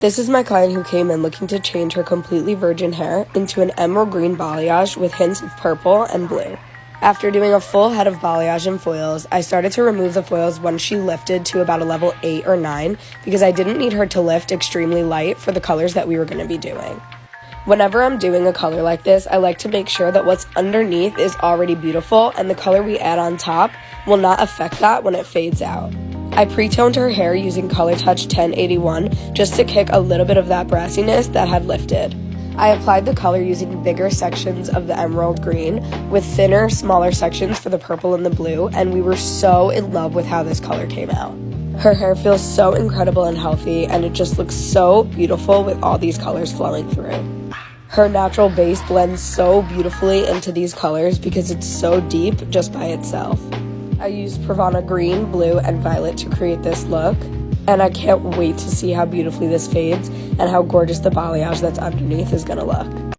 This is my client who came in looking to change her completely virgin hair into an emerald green balayage with hints of purple and blue. After doing a full head of balayage and foils, I started to remove the foils once she lifted to about a level 8 or 9 because I didn't need her to lift extremely light for the colors that we were going to be doing. Whenever I'm doing a color like this, I like to make sure that what's underneath is already beautiful and the color we add on top will not affect that when it fades out. I pre-toned her hair using Color Touch 1081 just to kick a little bit of that brassiness that had lifted. I applied the color using bigger sections of the emerald green with thinner, smaller sections for the purple and the blue, and we were so in love with how this color came out. Her hair feels so incredible and healthy, and it just looks so beautiful with all these colors flowing through. Her natural base blends so beautifully into these colors because it's so deep just by itself. I used Pravana green, blue, and violet to create this look, and I can't wait to see how beautifully this fades and how gorgeous the balayage that's underneath is going to look.